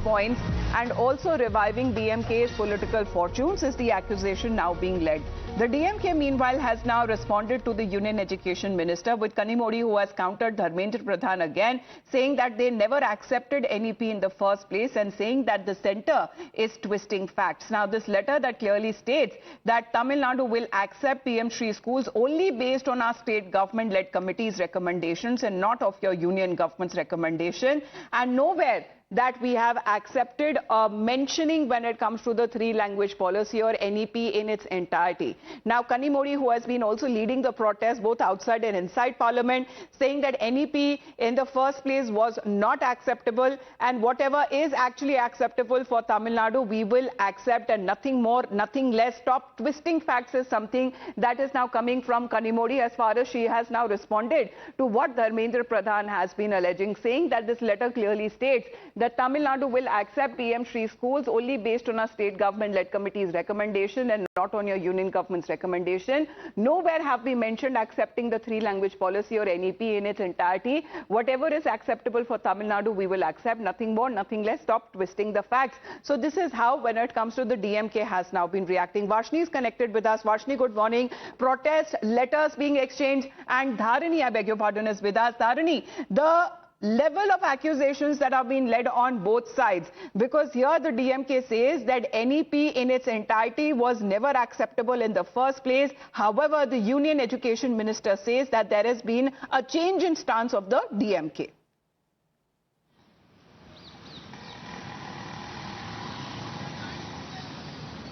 points and also reviving DMK's political fortunes is the accusation now being led. The DMK, meanwhile, has now responded to the Union Education Minister, with Kanimozhi, who has countered Dharmendra Pradhan again, saying that they never accepted NEP in the first place and saying that the centre is twisting facts. Now, this letter that clearly states that Tamil Nadu will accept PM Shri schools only based on our state government-led committee's recommendations and not of your union government's recommendation, and nowhere that we have accepted mentioning when it comes to the three-language policy or NEP in its entirety. Now, Kanimozhi, who has been also leading the protest both outside and inside Parliament, saying that NEP in the first place was not acceptable, and whatever is actually acceptable for Tamil Nadu, we will accept, and nothing more, nothing less. Stop twisting facts is something that is now coming from Kanimozhi as far as she has now responded to what Dharmendra Pradhan has been alleging, saying that this letter clearly states that Tamil Nadu will accept PM Shri schools only based on a state government-led committee's recommendation and not on your union government's recommendation. Nowhere have we mentioned accepting the three-language policy or NEP in its entirety. Whatever is acceptable for Tamil Nadu, we will accept. Nothing more, nothing less. Stop twisting the facts. So this is how, when it comes to the DMK, has now been reacting. Vashni is connected with us. Vashni, good morning. Protests, letters being exchanged, and Dharani, I beg your pardon, is with us. Dharani, the level of accusations that have been led on both sides, because here the DMK says that NEP in its entirety was never acceptable in the first place. However, the Union Education Minister says that there has been a change in stance of the DMK.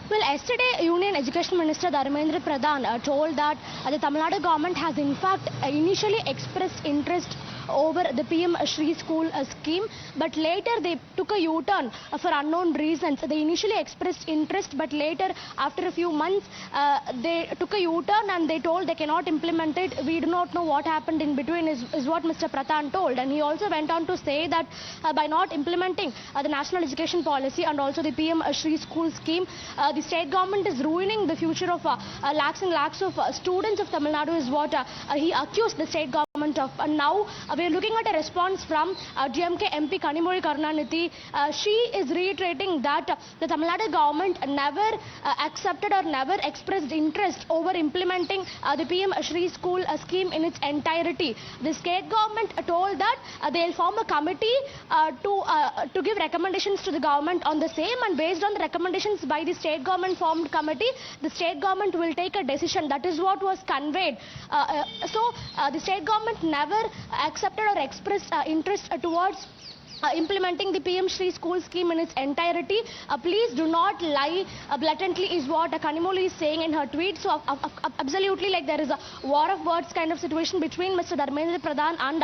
Well, yesterday, Union Education Minister Dharmendra Pradhan told that the Tamil Nadu government has in fact initially expressed interest over the PM Shri school scheme, but later they took a U-turn for unknown reasons. They initially expressed interest, but later, after a few months, they took a U-turn and they told they cannot implement it. We do not know what happened in between is what Mr. Pradhan told. And he also went on to say that by not implementing the national education policy and also the PM Shri school scheme, the state government is ruining the future of lakhs and lakhs of students of Tamil Nadu, is what he accused the state government of. And now we are looking at a response from DMK MP Kanimozhi. She is reiterating that the Tamil Nadu government never accepted or never expressed interest over implementing the PM Shri school scheme in its entirety. The state government told that they will form a committee to give recommendations to the government on the same, and based on the recommendations by the state government formed committee, the state government will take a decision. That is what was conveyed. The state government never accepted or expressed interest towards implementing the PM Shri school scheme in its entirety. Please do not lie blatantly, is what Kanimozhi is saying in her tweet. So absolutely, like, there is a war of words kind of situation between Mr. Dharmendra Pradhan and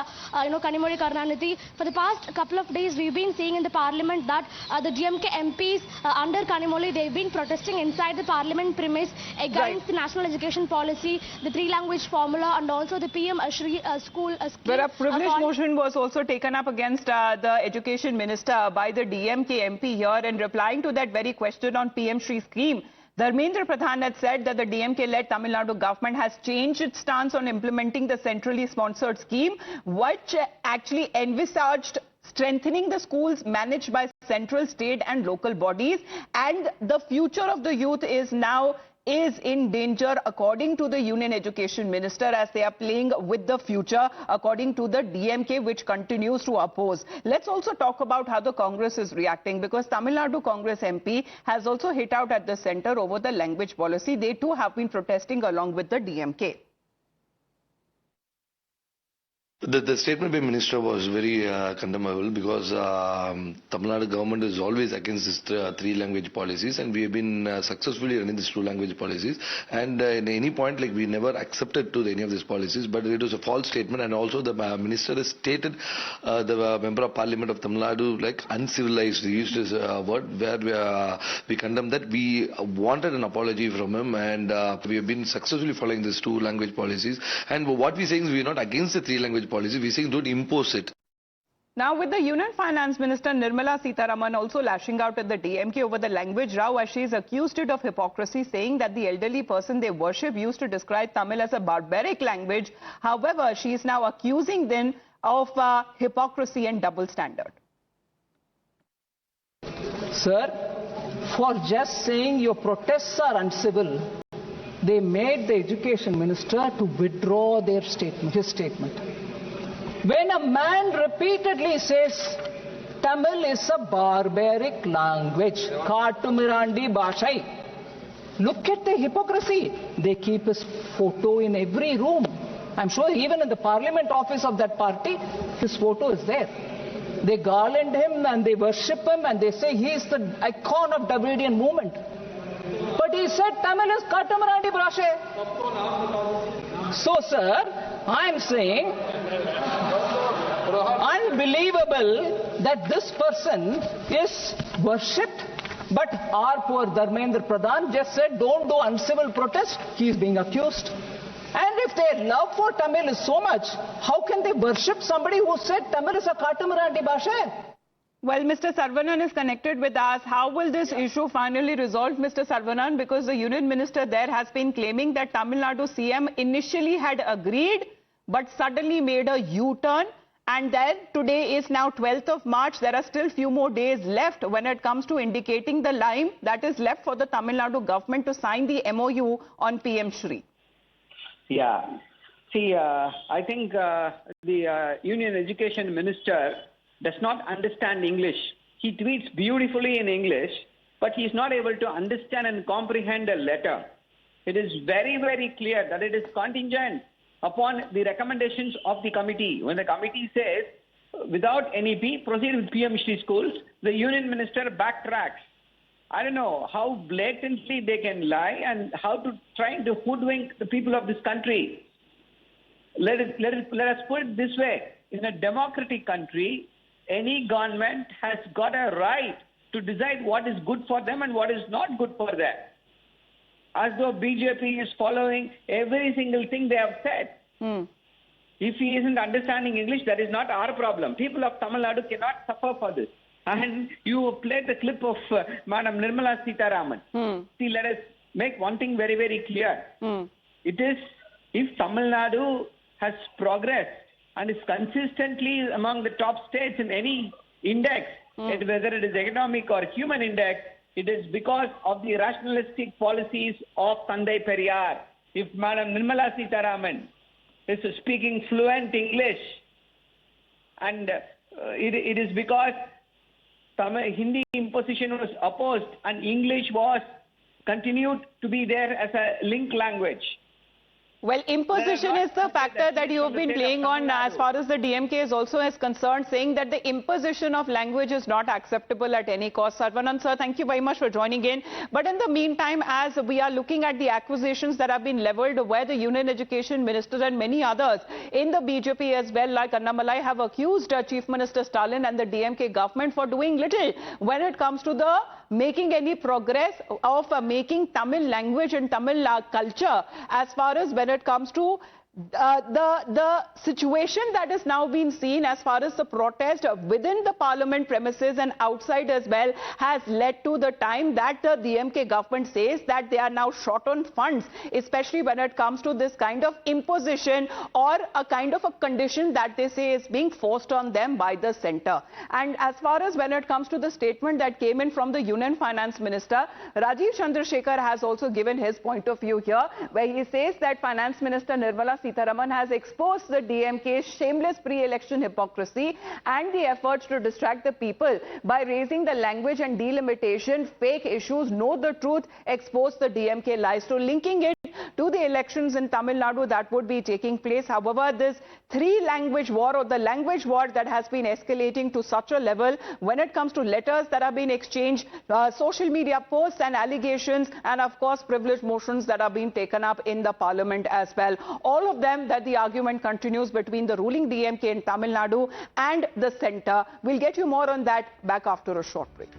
Kanimozhi. For the past couple of days, we've been seeing in the Parliament that the DMK MPs under Kanimozhi, they've been protesting inside the Parliament premise against the national education policy, the three-language formula, and also the PM Shri school scheme. But a privilege motion was also taken up against the Education Minister by the DMK MP here, and replying to that very question on PM Shri scheme, Dharmendra Pradhan had said that the DMK-led Tamil Nadu government has changed its stance on implementing the centrally sponsored scheme, which actually envisaged strengthening the schools managed by central, state and local bodies, and the future of the youth is in danger, according to the Union Education Minister, as they are playing with the future, according to the DMK, which continues to oppose. Let's also talk about how the Congress is reacting, because Tamil Nadu Congress MP has also hit out at the centre over the language policy. They too have been protesting along with the DMK. The statement by Minister was very condemnable, because Tamil Nadu government is always against this three-language policies, and we have been successfully running these two-language policies. And in any point, like, we never accepted to any of these policies, but it was a false statement. And also the Minister has stated the Member of Parliament of Tamil Nadu like uncivilized. He used this word, where we condemned that. We wanted an apology from him, and we have been successfully following these two-language policies. And what we're saying is we are not against the three-language policy, we saying don't impose it. Now, with the Union Finance Minister Nirmala Sitharaman also lashing out at the DMK over the language row, as she is accused it of hypocrisy, saying that the elderly person they worship used to describe Tamil as a barbaric language. However, she is now accusing them of hypocrisy and double standard. Sir, for just saying your protests are uncivil, they made the education minister to withdraw their statement, his statement. When a man repeatedly says Tamil is a barbaric language, Katumirandi Bhashai, look at the hypocrisy. They keep his photo in every room. I'm sure even in the parliament office of that party, his photo is there. They garland him and they worship him and they say he is the icon of Dravidian movement. But he said Tamil is Katamarandi Bhasha. So, sir, I'm saying unbelievable that this person is worshipped. But our poor Dharmendra Pradhan just said don't do uncivil protest. He is being accused. And if their love for Tamil is so much, how can they worship somebody who said Tamil is a Katamarandi Bhasha? Well, Mr. Saravanan is connected with us. How will this issue finally resolve, Mr. Saravanan? Because the union minister there has been claiming that Tamil Nadu CM initially had agreed, but suddenly made a U-turn. And then today is now 12th of March. There are still few more days left when it comes to indicating the line that is left for the Tamil Nadu government to sign the MOU on PM Shri. Yeah. See, I think the Union Education Minister does not understand English. He tweets beautifully in English, but he is not able to understand and comprehend a letter. It is very, very clear that it is contingent upon the recommendations of the committee. When the committee says, without NEP, proceed with PM Shri schools, the Union Minister backtracks. I don't know how blatantly they can lie and how to try to hoodwink the people of this country. Let us put it this way. In a democratic country, any government has got a right to decide what is good for them and what is not good for them. As though BJP is following every single thing they have said. If he isn't understanding English, that is not our problem. People of Tamil Nadu cannot suffer for this. And you played the clip of Madam Nirmala Sitharaman. See, let us make one thing very, very clear. It is, if Tamil Nadu has progressed and is consistently among the top states in any index, whether it is economic or human index, it is because of the rationalistic policies of Tandai Periyar. If Madam Nirmala Sitharaman is speaking fluent English, and it is because Hindi imposition was opposed and English was continued to be there as a link language. Well, imposition is the factor that you have been playing on as far as the DMK is also concerned, saying that the imposition of language is not acceptable at any cost. Saravanan sir, thank you very much for joining in. But in the meantime, as we are looking at the accusations that have been leveled where the Union Education Minister and many others in the BJP as well, like Annamalai, have accused Chief Minister Stalin and the DMK government for doing little when it comes to the making any progress of making Tamil language and Tamil culture as far as when it comes to the situation that is now being seen as far as the protest within the parliament premises and outside as well has led to the time that the DMK government says that they are now short on funds, especially when it comes to this kind of imposition or a kind of a condition that they say is being forced on them by the centre. And as far as when it comes to the statement that came in from the Union Finance Minister, Rajiv Chandrasekhar has also given his point of view here, where he says that Finance Minister Nirmala Sitharaman has exposed the DMK's shameless pre-election hypocrisy and the efforts to distract the people by raising the language and delimitation, fake issues, know the truth, expose the DMK lies. So linking it to the elections in Tamil Nadu that would be taking place. However, this three-language war or the language war that has been escalating to such a level when it comes to letters that have been exchanged, social media posts and allegations, and of course privilege motions that are being taken up in the parliament as well. All of them that the argument continues between the ruling DMK in Tamil Nadu and the centre. We'll get you more on that back after a short break.